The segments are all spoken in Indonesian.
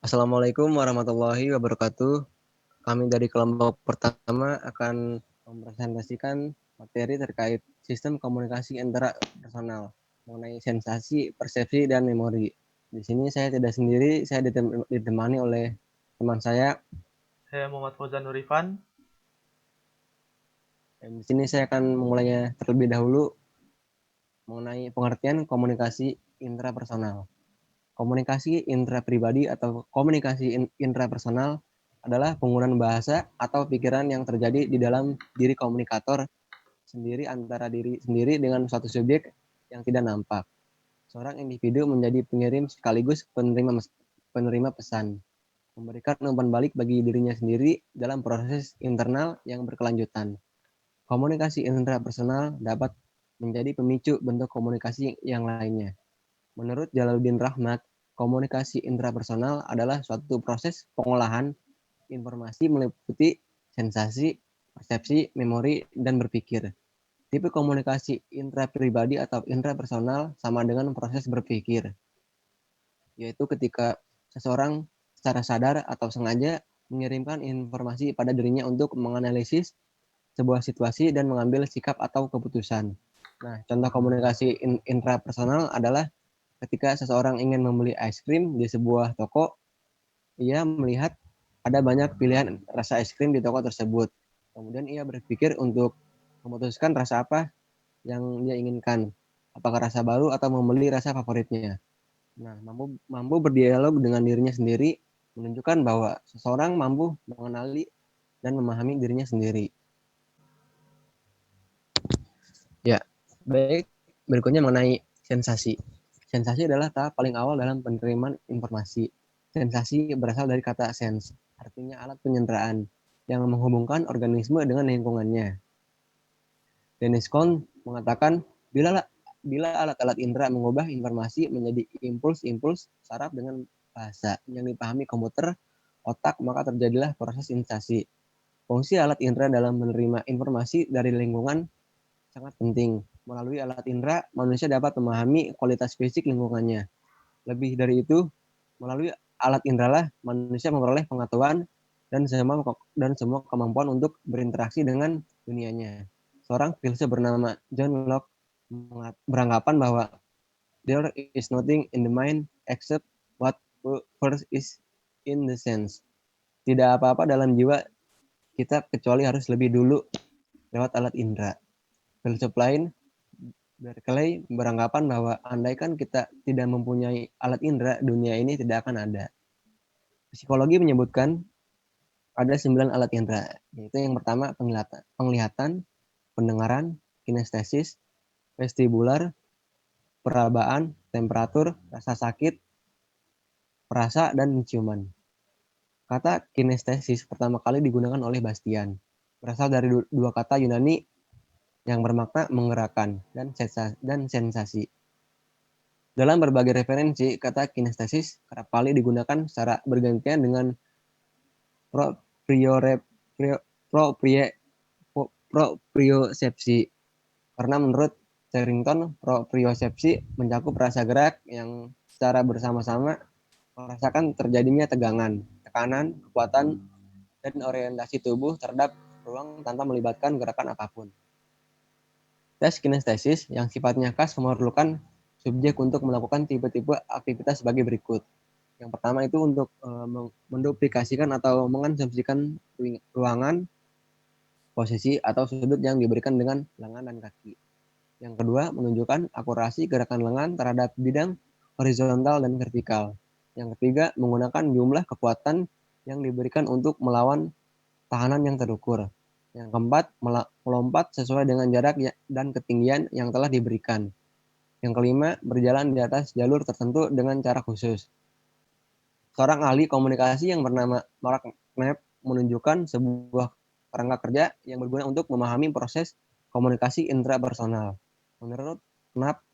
Assalamualaikum warahmatullahi wabarakatuh. Kami dari kelompok pertama akan mempresentasikan materi terkait sistem komunikasi antara personal mengenai sensasi, persepsi, dan memori. Di sini saya tidak sendiri, saya ditemani oleh teman saya. Saya Muhammad Fauzan Nurifan. Dan di sini saya akan memulainya terlebih dahulu mengenai pengertian komunikasi intrapersonal. Komunikasi intrapribadi atau komunikasi intrapersonal adalah penggunaan bahasa atau pikiran yang terjadi di dalam diri komunikator sendiri antara diri sendiri dengan suatu subjek yang tidak nampak. Seorang individu menjadi pengirim sekaligus penerima pesan, memberikan umpan balik bagi dirinya sendiri dalam proses internal yang berkelanjutan. Komunikasi intrapersonal dapat menjadi pemicu bentuk komunikasi yang lainnya. Menurut Jalaluddin Rahmat, komunikasi intrapersonal adalah suatu proses pengolahan informasi meliputi sensasi, persepsi, memori, dan berpikir. Tipe komunikasi intrapribadi atau intrapersonal sama dengan proses berpikir, yaitu ketika seseorang secara sadar atau sengaja mengirimkan informasi pada dirinya untuk menganalisis sebuah situasi dan mengambil sikap atau keputusan. Nah, contoh komunikasi intrapersonal adalah ketika seseorang ingin membeli es krim di sebuah toko, ia melihat ada banyak pilihan rasa es krim di toko tersebut. Kemudian ia berpikir untuk memutuskan rasa apa yang dia inginkan. Apakah rasa baru atau membeli rasa favoritnya. Nah, mampu berdialog dengan dirinya sendiri menunjukkan bahwa seseorang mampu mengenali dan memahami dirinya sendiri. Ya, baik. Berikutnya mengenai sensasi. Sensasi adalah tahap paling awal dalam penerimaan informasi. Sensasi berasal dari kata sense, artinya alat penyenderaan, yang menghubungkan organisme dengan lingkungannya. Dennis Kohn mengatakan, bila alat-alat indera mengubah informasi menjadi impuls-impuls saraf dengan bahasa yang dipahami komputer, otak, maka terjadilah proses sensasi. Fungsi alat indera dalam menerima informasi dari lingkungan sangat penting. Melalui alat indera, manusia dapat memahami kualitas fisik lingkungannya. Lebih dari itu, melalui alat indera lah manusia memperoleh pengetahuan dan semua kemampuan untuk berinteraksi dengan dunianya. Seorang filsuf bernama John Locke beranggapan bahwa there is nothing in the mind except what first is in the sense. Tidak apa-apa dalam jiwa kita kecuali harus lebih dulu lewat alat indera. Filsuf lain, Berkeley, beranggapan bahwa andaikan kita tidak mempunyai alat indera, dunia ini tidak akan ada. Psikologi menyebutkan ada 9 alat indera, yaitu yang pertama penglihatan, pendengaran, kinestesis, vestibular, perabaan, temperatur, rasa sakit, perasa, dan penciuman. Kata kinestesis pertama kali digunakan oleh Bastian. Berasal dari dua kata Yunani yang bermakna menggerakkan dan sensasi. Dalam berbagai referensi, kata kinestesis kerap kali digunakan secara bergantian dengan propriosepsi. Karena menurut Carrington, propriosepsi mencakup rasa gerak yang secara bersama-sama merasakan terjadinya tegangan, tekanan, kekuatan, dan orientasi tubuh terhadap ruang tanpa melibatkan gerakan apapun. Tes kinestesis yang sifatnya khas memerlukan subjek untuk melakukan tipe-tipe aktivitas sebagai berikut. Yang pertama itu untuk menduplikasikan atau mengasumsikan ruangan, posisi, atau sudut yang diberikan dengan lengan dan kaki. Yang kedua, menunjukkan akurasi gerakan lengan terhadap bidang horizontal dan vertikal. Yang ketiga, menggunakan jumlah kekuatan yang diberikan untuk melawan tahanan yang terukur. Yang keempat, melompat sesuai dengan jarak dan ketinggian yang telah diberikan. Yang kelima, berjalan di atas jalur tertentu dengan cara khusus. Seorang ahli komunikasi yang bernama Mark Knapp menunjukkan sebuah kerangka kerja yang berguna untuk memahami proses komunikasi intrapersonal. Menurut Knapp,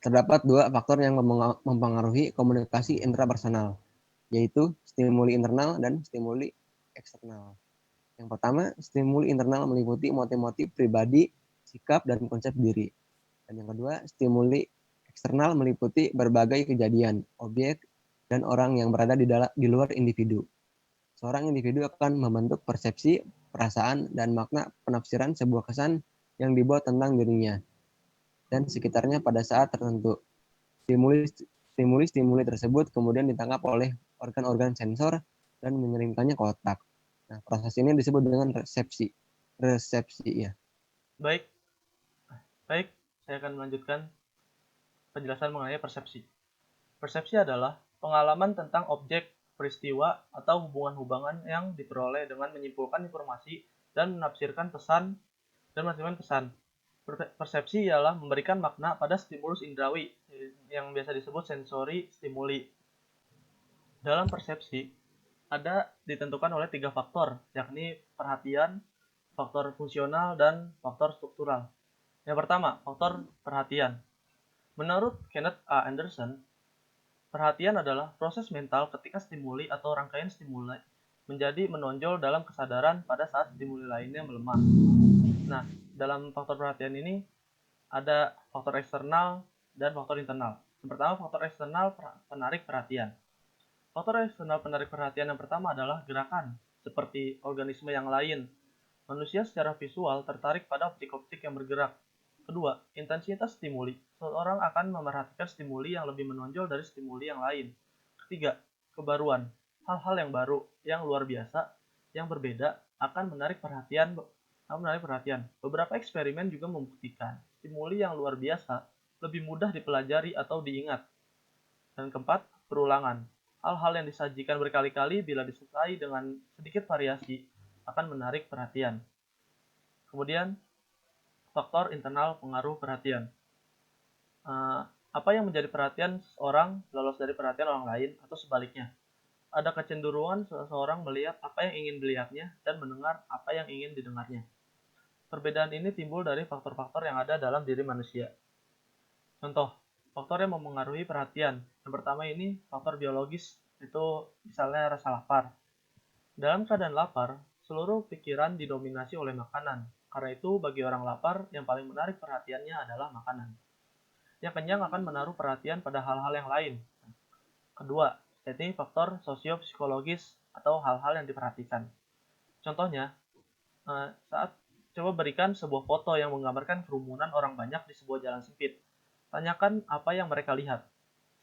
terdapat dua faktor yang mempengaruhi komunikasi intrapersonal, yaitu stimuli internal dan stimuli eksternal. Yang pertama, stimuli internal meliputi motif-motif pribadi, sikap, dan konsep diri. Dan yang kedua, stimuli eksternal meliputi berbagai kejadian, objek, dan orang yang berada di luar individu. Seorang individu akan membentuk persepsi, perasaan, dan makna penafsiran sebuah kesan yang dibuat tentang dirinya dan sekitarnya pada saat tertentu. Stimuli-stimuli tersebut kemudian ditangkap oleh organ-organ sensor dan mengirimkannya ke otak. Nah, proses ini disebut dengan resepsi. Resepsi ya. Baik, baik, saya akan melanjutkan penjelasan mengenai persepsi. Persepsi adalah pengalaman tentang objek, peristiwa, atau hubungan-hubungan yang diperoleh dengan menyimpulkan informasi dan menafsirkan pesan dan menafsirkan pesan. Persepsi ialah memberikan makna pada stimulus indrawi yang biasa disebut sensori stimuli. Dalam persepsi, ada ditentukan oleh 3 faktor, yakni perhatian, faktor fungsional, dan faktor struktural. Yang pertama, faktor perhatian. Menurut Kenneth A. Anderson, perhatian adalah proses mental ketika stimuli atau rangkaian stimuli menjadi menonjol dalam kesadaran pada saat stimuli lainnya melemah. Nah, dalam faktor perhatian ini ada faktor eksternal dan faktor internal. Yang pertama, faktor eksternal penarik perhatian. Faktor eksternal penarik perhatian yang pertama adalah gerakan, seperti organisme yang lain. Manusia secara visual tertarik pada objek-objek yang bergerak. Kedua, intensitas stimuli. Seseorang akan memerhatikan stimuli yang lebih menonjol dari stimuli yang lain. Ketiga, kebaruan. Hal-hal yang baru, yang luar biasa, yang berbeda akan menarik perhatian. Beberapa eksperimen juga membuktikan stimuli yang luar biasa lebih mudah dipelajari atau diingat. Dan keempat, perulangan. Hal-hal yang disajikan berkali-kali bila disertai dengan sedikit variasi akan menarik perhatian. Kemudian, faktor internal pengaruh perhatian. Apa yang menjadi perhatian seseorang lolos dari perhatian orang lain atau sebaliknya. Ada kecenderungan seseorang melihat apa yang ingin dilihatnya dan mendengar apa yang ingin didengarnya. Perbedaan ini timbul dari faktor-faktor yang ada dalam diri manusia. Contoh, faktor yang mempengaruhi perhatian. Yang pertama ini faktor biologis, itu misalnya rasa lapar. Dalam keadaan lapar, seluruh pikiran didominasi oleh makanan. Karena itu, bagi orang lapar, yang paling menarik perhatiannya adalah makanan. Yang kenyang akan menaruh perhatian pada hal-hal yang lain. Kedua, yaitu faktor sosiopsikologis atau hal-hal yang diperhatikan. Contohnya, saat coba berikan sebuah foto yang menggambarkan kerumunan orang banyak di sebuah jalan sempit. Tanyakan apa yang mereka lihat.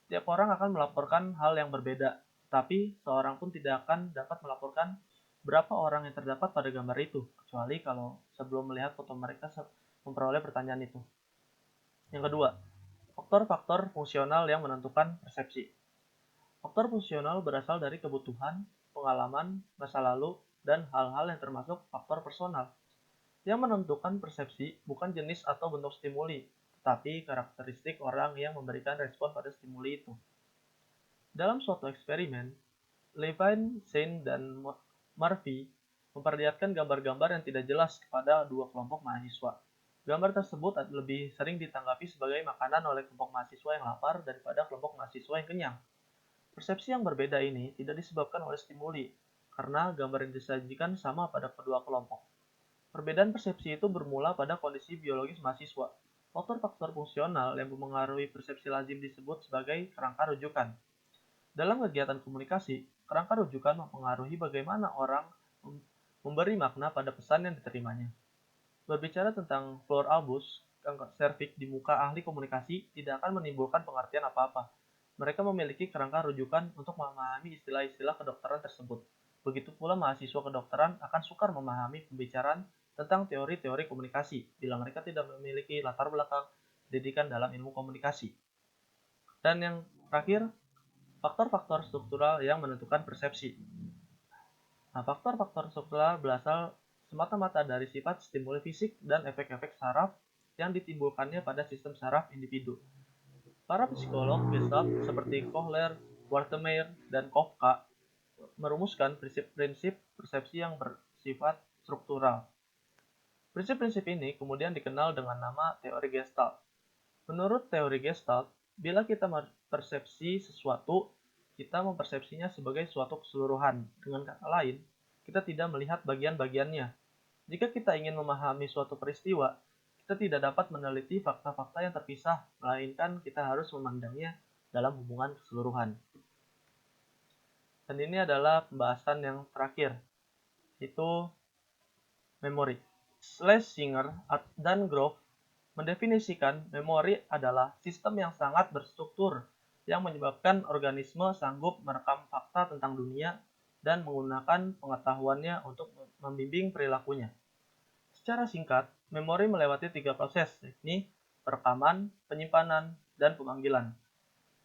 Setiap orang akan melaporkan hal yang berbeda, tetapi seorang pun tidak akan dapat melaporkan berapa orang yang terdapat pada gambar itu, kecuali kalau sebelum melihat foto mereka memperoleh pertanyaan itu. Yang kedua, faktor-faktor fungsional yang menentukan persepsi. Faktor fungsional berasal dari kebutuhan, pengalaman, masa lalu, dan hal-hal yang termasuk faktor personal. Yang menentukan persepsi bukan jenis atau bentuk stimuli, tetapi karakteristik orang yang memberikan respon pada stimuli itu. Dalam suatu eksperimen, Levine, Shane, dan Murphy memperlihatkan gambar-gambar yang tidak jelas kepada dua kelompok mahasiswa. Gambar tersebut lebih sering ditanggapi sebagai makanan oleh kelompok mahasiswa yang lapar daripada kelompok mahasiswa yang kenyang. Persepsi yang berbeda ini tidak disebabkan oleh stimuli, karena gambar yang disajikan sama pada kedua kelompok. Perbedaan persepsi itu bermula pada kondisi biologis mahasiswa. Faktor-faktor fungsional yang mempengaruhi persepsi lazim disebut sebagai kerangka rujukan. Dalam kegiatan komunikasi, kerangka rujukan mempengaruhi bagaimana orang memberi makna pada pesan yang diterimanya. Berbicara tentang floor albus, kanker serviks di muka ahli komunikasi tidak akan menimbulkan pengertian apa-apa. Mereka memiliki kerangka rujukan untuk memahami istilah-istilah kedokteran tersebut. Begitu pula mahasiswa kedokteran akan sukar memahami pembicaraan tentang teori-teori komunikasi bila mereka tidak memiliki latar belakang pendidikan dalam ilmu komunikasi. Dan yang terakhir, faktor-faktor struktural yang menentukan persepsi. Nah, faktor-faktor struktural berasal semata-mata dari sifat stimuli fisik dan efek-efek saraf yang ditimbulkannya pada sistem saraf individu. Para psikolog Gestalt seperti Kohler, Wartemeyer, dan Kofka merumuskan prinsip-prinsip persepsi yang bersifat struktural. Prinsip-prinsip ini kemudian dikenal dengan nama teori Gestalt. Menurut teori Gestalt, bila kita mempersepsi sesuatu, kita mempersepsinya sebagai suatu keseluruhan. Dengan kata lain, kita tidak melihat bagian-bagiannya. Jika kita ingin memahami suatu peristiwa, kita tidak dapat meneliti fakta-fakta yang terpisah, melainkan kita harus memandangnya dalam hubungan keseluruhan. Dan ini adalah pembahasan yang terakhir, yaitu memori. Schlesinger dan Grove mendefinisikan memori adalah sistem yang sangat berstruktur yang menyebabkan organisme sanggup merekam fakta tentang dunia dan menggunakan pengetahuannya untuk membimbing perilakunya. Secara singkat, memori melewati 3 proses, yakni perekaman, penyimpanan, dan pemanggilan.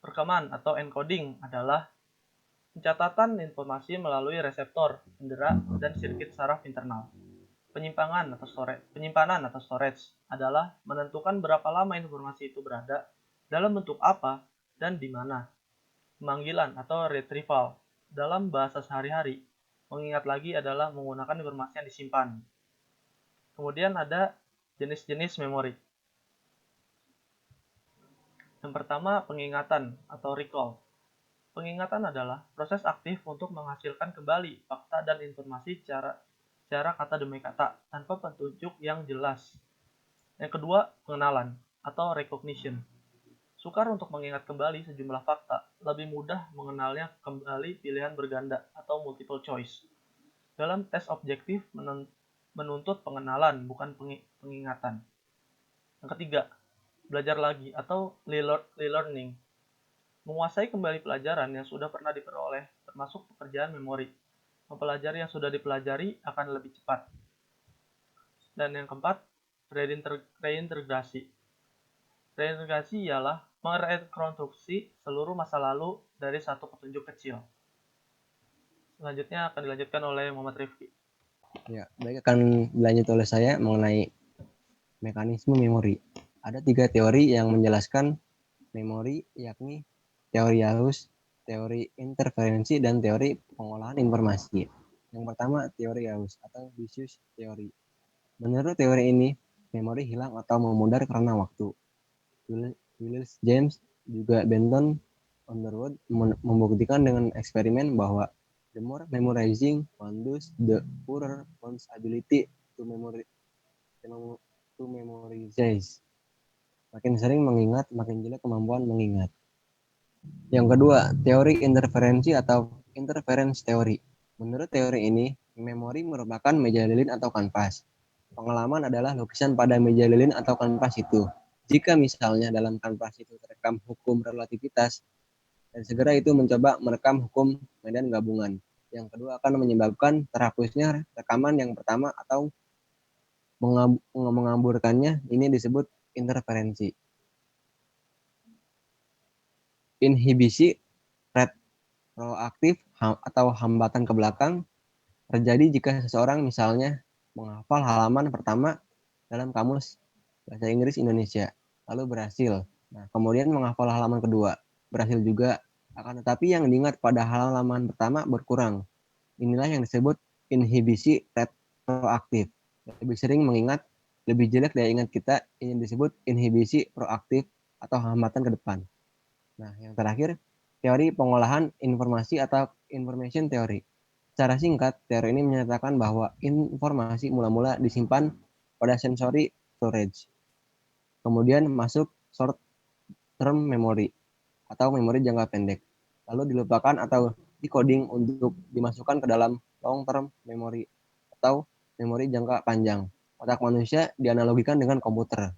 Perekaman atau encoding adalah pencatatan informasi melalui reseptor, indera, dan sirkuit saraf internal. Penyimpanan atau storage adalah menentukan berapa lama informasi itu berada, dalam bentuk apa, dan di mana. Pemanggilan atau retrieval dalam bahasa sehari-hari, mengingat lagi adalah menggunakan informasi yang disimpan. Kemudian ada jenis-jenis memori. Yang pertama, pengingatan atau recall. Pengingatan adalah proses aktif untuk menghasilkan kembali fakta dan informasi secara kata demi kata, tanpa petunjuk yang jelas. Yang kedua, pengenalan atau recognition. Sukar untuk mengingat kembali sejumlah fakta, lebih mudah mengenalnya kembali pilihan berganda atau multiple choice. Dalam tes objektif menuntut pengenalan, bukan pengingatan. Yang ketiga, belajar lagi atau relearning. Menguasai kembali pelajaran yang sudah pernah diperoleh, termasuk pekerjaan memori. Mempelajari yang sudah dipelajari akan lebih cepat. Dan yang keempat, reintegrasi. Reintegrasi ialah merekonstruksi seluruh masa lalu dari satu petunjuk kecil. Selanjutnya akan dilanjutkan oleh Muhammad Rifki. Ya, baik, akan dilanjut oleh saya mengenai mekanisme memori. Ada 3 teori yang menjelaskan memori, yakni teori halus, teori interferensi, dan teori pengolahan informasi. Yang pertama, teori halus atau diffuse teori. Menurut teori ini, memori hilang atau memudar karena waktu. Willis James juga Benton Underwood membuktikan dengan eksperimen bahwa the more memorizing one does, the poorer one's ability to memorize. Makin sering mengingat, makin jelek kemampuan mengingat. Yang kedua, teori interferensi atau interference teori. Menurut teori ini, memori merupakan meja lilin atau kanvas. Pengalaman adalah lukisan pada meja lilin atau kanvas itu. Jika misalnya dalam kanvas itu terekam hukum relativitas, dan segera itu mencoba merekam hukum medan gabungan. Yang kedua akan menyebabkan terhapusnya rekaman yang pertama atau mengamburkannya. Ini disebut interferensi. Inhibisi retroaktif atau hambatan ke belakang terjadi jika seseorang misalnya menghafal halaman pertama dalam kamus bahasa Inggris Indonesia, lalu berhasil. Nah, kemudian menghafal halaman kedua, berhasil juga. Akan tetapi yang diingat pada halaman pertama berkurang. Inilah yang disebut inhibisi retroaktif. Lebih sering mengingat, lebih jelek daya ingat kita, ini disebut inhibisi proaktif atau hambatan ke depan. Nah, yang terakhir, teori pengolahan informasi atau information theory. Secara singkat, teori ini menyatakan bahwa informasi mula-mula disimpan pada sensory storage. Kemudian masuk short term memory atau memori jangka pendek. Lalu dilupakan atau decoding untuk dimasukkan ke dalam long term memory atau memori jangka panjang. Otak manusia dianalogikan dengan komputer.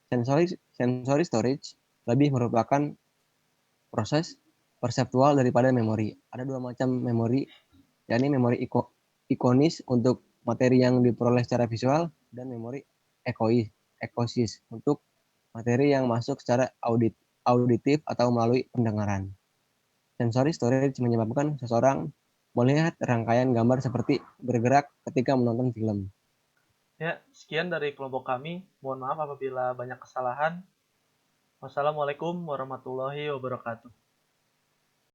Sensory storage lebih merupakan proses perseptual daripada memori. Ada 2 macam memori, yakni memori ikonis untuk materi yang diperoleh secara visual dan memori ekosis untuk materi yang masuk secara auditif atau melalui pendengaran. Sensory storage menyebabkan seseorang melihat rangkaian gambar seperti bergerak ketika menonton film. Ya, sekian dari kelompok kami. Mohon maaf apabila banyak kesalahan. Wassalamualaikum warahmatullahi wabarakatuh.